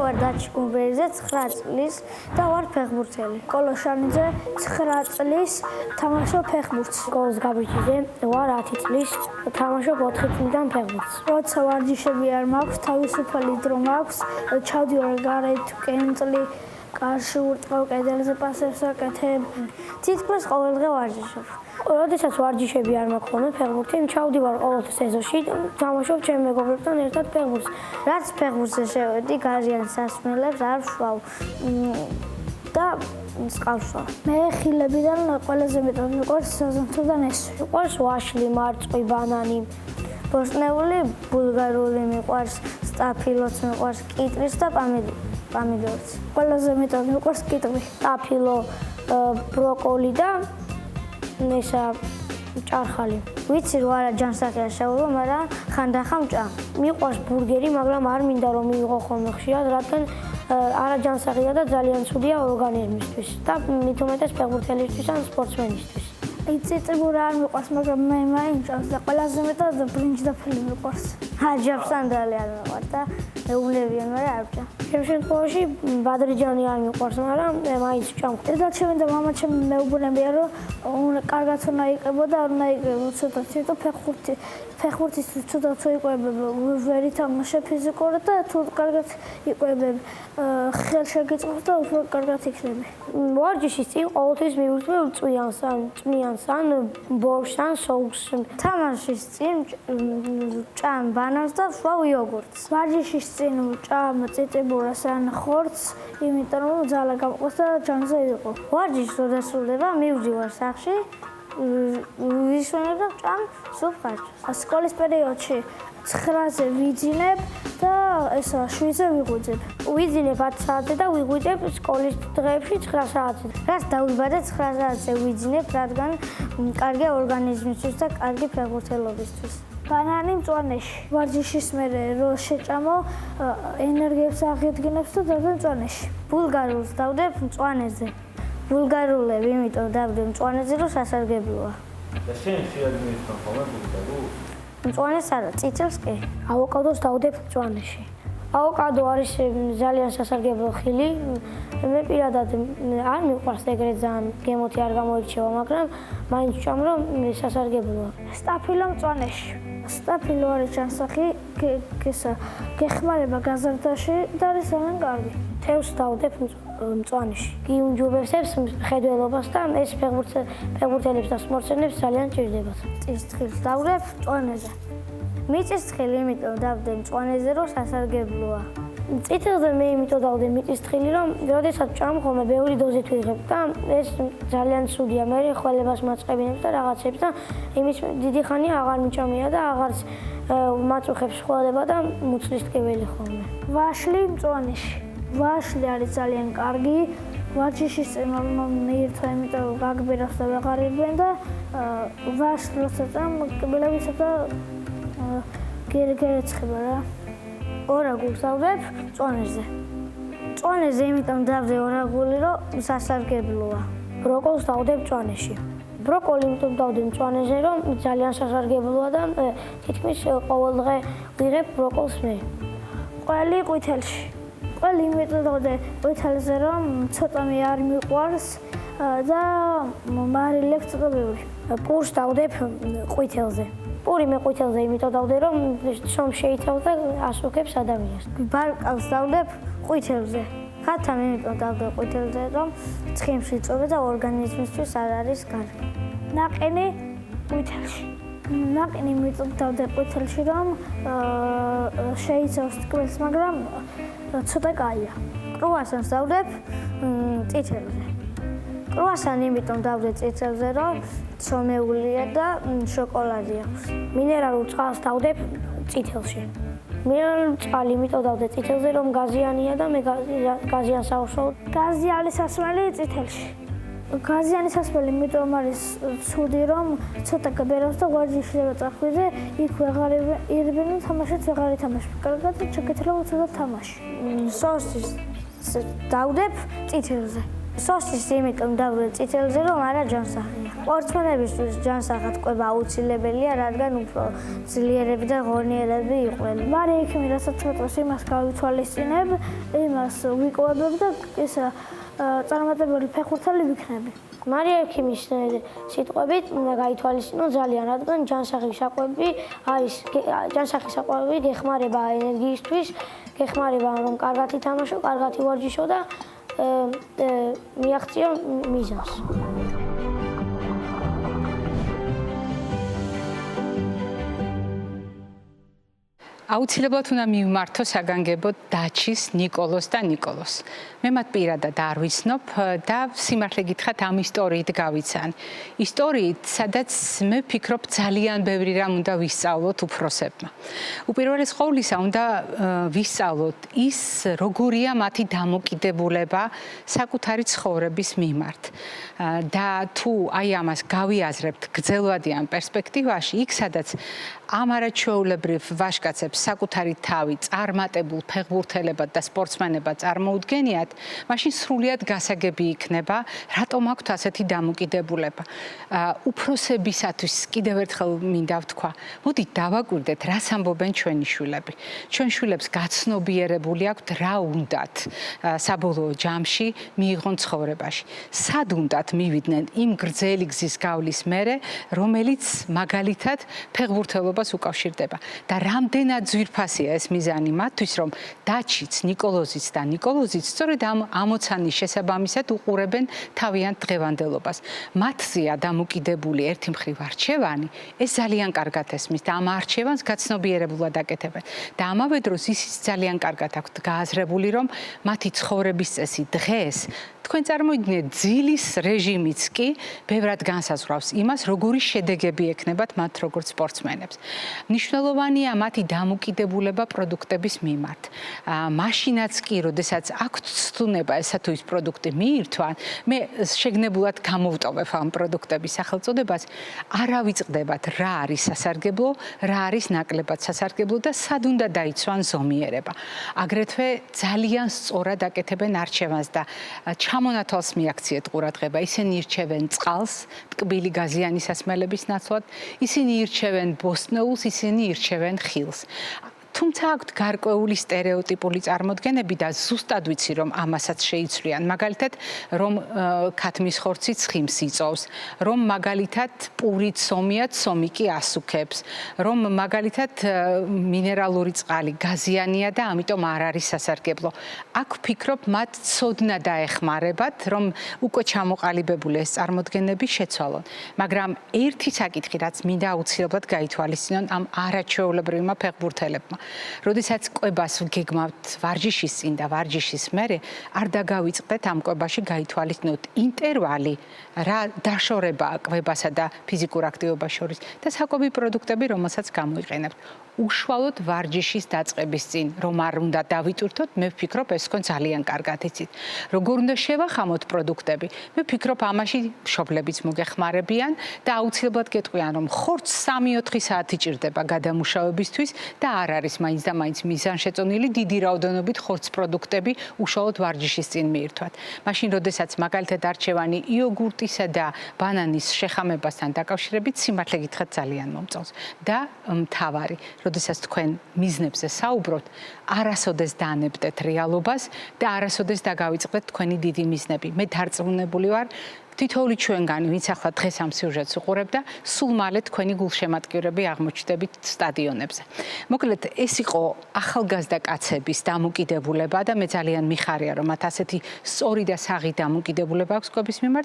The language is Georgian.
ვარ დაჩკუმბერიძე 9 წლის და ვარ ფეხბურთელი. კოლოშანიძე 9 წლის თამაშობ ფეხბურთს. კოლოს გაბიჩიძე ვარ 10 წლის თამაშობ 4 წლიდან ფეხბურთს. როცა ვარჯიშები არ მაქვს, თავისუფალი დრო მაქვს, ჩავდივარ გარეთ, კენწლი, კარში ურტყავ, კედელზე პასებს ვაკეთებ. თითქმის ყოველ დღე ვარჯიშობ. როდესაც ვარჯიშები არ მაქვს ხოლმე ფეხბურთი, ჩავდივარ ყოველთვის ეზოში, თამაშობ ჩემ მეგობრებთან ერთად ფეხბურთს. რაც ფეხბურთზე შევედი, გაზიან სასმელებს არ ვშვალ და წყალს ვშვალ. მე ხილებიდან ყველაზე მეტად მიყვარს საზამთროდან ეს. მიყვარს ვაშლი, მარწყვი, ბანანი. ბოსტნეული, ბულგარული მიყვარს, სტაფილოც მიყვარს, კიტრის და პამიდორიც. ყველაზე მეტად მიყვარს კიტრი. სტაფილო, ბროკოლი და ესა ჭარხალი. ვიცი რომ არა ჯანსაღია შეულო, მაგრამ ხანდახან ვჭამ. მიყვარს ბურგერი, მაგრამ არ მინდა რომ მივიღო ხოლმე ხშირად, რადგან არა ჯანსაღია და ძალიან ცუდია ორგანიზმისთვის და მით უმეტეს ფეხბურთელისთვის ან სპორტსმენისთვის. წიწიბურა არ მიყვარს, მაგრამ მე მაინც და ყველაზე მეტად ბრინჯდაფილი მიყვარს. ჯაფსანდალი არ მიყვარს და მეუბნებიან, მაგრამ არ ვჭამ. ჩემ შემთხვევაში ბადრიჯანი არ მიყვარს, მაგრამ მაინც ვჭამ. დედა ჩემი და მამა ჩემი მეუბნებიან, რომ კარგად უნდა იყებო და არ უნდა იყებო ცოტა ცოტა ფეხბურთისთვის ცოტა იყვებებ, ვერ ითამაშე ფიზიკურად და თუ კარგად იყვებებ, ხელშეკიწყოს და უფრო კარგად იქნები. ვარჯიშის წინ ყოველთვის მივუწევ წვიანს ან წვნიანს ან ბორშს ან სოუსს. თამაშის წინ ვჭამ ბანანს და ვშვალ იოგურტს. ვარჯიშის წინ ვჭამ წიწიბურას ან ხორცს, იმიტომ რომ ძალა გამყოს და ჯანზე იყო. ვარჯიში რო დასრულდება, მივდივარ სახლში, ვისვენებ და ვჭამ სულ ხარჯს. სკოლის პერიოდში 9-ზე ვიძინებ და ესა 7-ზე ვიღვიძებ. ვიძინებ 10 საათზე და ვიღვიძებ სკოლის დღეებში 9 საათზე. რაც დავიბადე 9 საათზე ვიძინებ, რადგან კარგია ორგანიზმისთვის და კარგი ფეხბურთელობისთვის. ბანანი მწვანეში. ვარჯიშის მერე რო შეჭამო, ენერგიებს აღიდგინებს და დავდე მწვანეში. ბულგარულს დავდებ მწვანეზე. ბულგარულები, იმიტომ დავდებ მწვანეზე, რომ სასარგებლოა. და შენ შეადგინეს ხოლმე ბულგარულს? მწვანეს არა, წიწილს კი. ავოკადოს დავდებ მწვანეში. ავოკადო არის ძალიან სასარგებლო ხილი. მე პირადად არ მიყვარს ეგრეთ ძალიან გემოთი არ გამოირჩევა, მაგრამ მაინც ვჭამ რომ სასარგებლოა. სტაფილო მწვანეში. სტაფილო არის ჯანსაღი, გეხმარება გაზრდაში და არის ძალიან კარგი. თევზს დავდებ მწვანეში. გიუმჯობესებს მხედველობას და ეს ფეხბურთელებს და სპორტსმენებს ძალიან ჭირდებათ. წისთხილს დავდებ მწვანეზე. მიწისთხილი, იმიტომ დავდებ მწვანეზე, რომ სასარგებლოა. წითელზე მე იმიტომ დავდებ მიწისთხილი, რომ როდესაც ვჭამ ხოლმე ბევრი დოზით ვიღებ და ეს ძალიან ცუდია. მე ხველებას მაწყებინებს და რაღაცებს და იმის დიდი ხანია აღარ მიჭამია და აღარც მაწუხებს ხველება და მუცლის ტკივილი ხოლმე. ვაშლი მწვანეში. ვაშლი არის ძალიან კარგი. ვარჯიშის წინ მიირთვა, იმიტომ გაგბირავს და ვეღარ ირბენ და ვაშლი როცა წამ კბილებისა და გერეცხება რა. ორაგულს დავდებ მწვანეზე. მწვანეზე იმიტომ დავდე ორაგული, რომ სასარგებლოა. ბროკოლს დავდებ მწვანეში. ბროკოლი იმიტომ დავდებ მწვანეზე, რომ ძალიან სასარგებლოა და თითქმის ყოველ დღე ვიღებ ბროკოლს მე. ყველი ყვითელში. ყველი იმიტომ დავდე ყვითელზე, რომ ცოტა მე არ მიყვარს და მარილებს ცოტა ბევრი. პურს დავდებ ყვითელზე. პური მე ყვითელზე იმიტომ დავდე, რომ შომ შეიცავს და ასუქებს ადამიანს. ბარკალს დავდებ ყვითელზე. ხათამ იმიტომ დავდებ ყვითელზე, რომ ცხიმში იწვება და ორგანიზმისთვის არ არის კარგი. ნაყინი ყვითელში. ნაყინი იმიტომ დავდებ ყვითელში, რომ შეიცავს ტკბილს, მაგრამ ცოტა კაია. კრუასანს დავდებ წითელზე. კრუასანი იმიტომ დავდებ წითელზე, რომ ცომეულია და შოკოლადი აქვს. მინერალურ წყალს დავდებ წითელში. მინერალური წყალი იმიტომ დავდებ წითელზე, რომ გაზიანია და მე გაზიანს ავშოვ. გაზიანი სასმელი წითელში. გაზიანი სასმელი იმიტომ არის ცუდი, რომ ცოტა გაბერავს და ვარჯიშში წახვიდე, იქ ვეღარ ირბენ და თამაშიც ვეღარ ითამაშებ. კარგად ჩაკეთება ცოტა თამაში. სოსის დავდებ წითელზე. სოსის იმიტომ დავდე წითელზე, რომ არა ჯანსაღია. სპორტსმენებისთვის ჯანსაღად ყვება აუცილებელია, რადგან უფრო ძლიერები და ღონიერები იყვნენ. მარია ექიმი რასაც მეტყვის იმას გავითვალისწინებ, იმას ვიკოვებ და ისა წარმატებული ფეხბურთელი ვიქნები. მარია ექიმის სიტყვებით უნდა გაითვალისწინო ძალიან, რადგან ჯანსაღი საკვები არის ჯანსაღი საკვები გეხმარება ენერგიისთვის, გეხმარება რომ კარგად ითამაშო, კარგად ივარჯიშო და მიაღწიო მიზანს. აუცილებლად უნდა მივმართო საგანგებოდ დაჩის ნიკოლოს და ნიკოლოს. მე მათ პირადად არ ვიცნობ და სიმართლე გითხრათ ამ ისტორიით გავიცან. ისტორიით, სადაც მე ვფიქრობ ძალიან ბევრი რამ უნდა ვისწავლოთ უფროსებმა. უპირველეს ყოვლისა უნდა ვისწავლოთ ის როგორია მათი დამოკიდებულება საკუთარი ცხოვრების მიმართ. და თუ აი ამას გავიაზრებთ გრძელვადიან პერსპექტივაში, იქ სადაც ამ არაჩვეულებრივ ვაჟკაცებს საკუთარი თავი წარმატებულ ფეხბურთელებად და სპორტსმენებად წარმოუდგენიათ, მაშინ სრულიად გასაგები იქნება, რატომ აქვთ ასეთი დამოკიდებულება. უფროსებისათვის კიდევ ერთხელ მინდა ვთქვა, მოდით დავაკვირდეთ, რას ამბობენ ჩვენი შვილები. ჩვენ შვილებს გაცნობიერებული აქვთ რა უნდათ საბოლოო ჯამში მიიღონ ცხოვრებაში. სად უნდათ მივიდნენ იმ გრძელი გზის გავლის მერე, რომელიც მაგალითად ფეხბურთელობას უკავშირდება. და რამდენად ძვირფასია ეს მიზანი მათთვის, რომ დაჩიც, ნიკოლოზიც და ნიკოლოზიც სწორედ ამ ამოცანის შესაბამისად უყურებენ თავიანთ დღევანდელობას. მათზეა დამოკიდებული ერთი მხრივ არჩევანი, ეს ძალიან კარგად ესმის და ამ არჩევანს გაცნობიერებულად აკეთებენ. და ამავე დროს ისიც ძალიან კარგად აქვთ გააზრებული, რომ მათი ცხოვრების წესი დღეს თქვენ წარმოიდგინეთ ძილის რეჟიმიც კი ბევრად განსაზღვრავს იმას, როგორი შედეგები ექნებათ მათ როგორც სპორტსმენებს. მნიშვნელოვანია მათი დამოკიდებულება პროდუქტების მიმართ. მაშინაც კი, როდესაც აქვთ ცდუნება ესა თუ ის პროდუქტი მიირთვან, მე შეგნებულად გამოვტოვებ ამ პროდუქტების სახელწოდებას, არ ავიწყდებათ რა არის სასარგებლო, რა არის ნაკლებად სასარგებლო და სად უნდა დაიცვან ზომიერება. აგრეთვე ძალიან სწორად აკეთებენ არჩევანს და ჩამონათვალს მიაქციეთ ყურადღება. ისინი ირჩევენ წყალს, ტკბილი გაზიანი სასმელების ნაცვლად, ისინი ირჩევენ ბოსტნეულს, ისინი ირჩევენ ხილს. თუმცა აქვთ გარკვეული სტერეოტიპული წარმოდგენები და ზუსტად ვიცი, რომ ამასაც შეიცვლიან. მაგალითად, რომ ქათმის ხორცი ცხიმს იწოვს, რომ მაგალითად პური ცომია, ცომი კი ასუქებს, რომ მაგალითად მინერალური წყალი გაზიანია და ამიტომ არ არის სასარგებლო. აქ ვფიქრობ, მათ ცოდნა დაეხმარებათ, რომ უკვე ჩამოყალიბებული ეს წარმოდგენები შეცვალონ. მაგრამ ერთი საკითხი, რაც მინდა აუცილებლად გაითვალისწინონ ამ არაჩვეულებრივმა ფეხბურთელებმა. როდესაც კვებას გეგმავთ ვარჯიშის წინ და ვარჯიშის მერე, არ დაგავიწყდეთ ამ კვებაში გაითვალისწინოთ ინტერვალი, რა დაშორებაა კვებასა და ფიზიკურ აქტივობას შორის და საკვები პროდუქტები, რომელსაც გამოიყენებთ. უშუალოდ ვარჯიშის დაწყების წინ, რომ არ უნდა დავიტვირთოთ, მე ვფიქრობ, ეს თქვენ ძალიან კარგად იცით. როგორ უნდა შევახამოთ პროდუქტები? მე ვფიქრობ, ამაში მშობლებიც მოგეხმარებიან და აუცილებლად გეტყვიან, რომ ხორცს 3-4 საათი ჭირდება გადამუშავებისთვის და არ არის მაინც და მაინც მიზანშეწონილი დიდი რაოდენობით ხორცს პროდუქტები უშუალოდ ვარჯიშის წინ მიირთვათ. მაშინ, როდესაც მაგალითად არჩევანი იოგურტისა და ბანანის შეხამებასთან დაკავშირებით, სიმართლე გითხრათ ძალიან მომწონს და მთავარი როდესაც თქვენ მიზნებზე საუბრობთ, არასოდეს დაანებდეთ რეალობას და არასოდეს დაგავიწყდეთ თქვენი დიდი მიზნები. მე დარწმუნებული ვარ, თითოეული ჩვენგანი, ვინც ახლა დღეს ამ სიუჟეტს უყურებ და სულ მალე თქვენი გულშემატკივრები აღმოჩნდებით სტადიონებზე. მოკლედ, ეს იყო ახალგაზრდა კაცების დამოკიდებულება და მე ძალიან მიხარია, რომ მათ ასეთი სწორი და საღი დამოკიდებულება აქვს კვების მიმართ.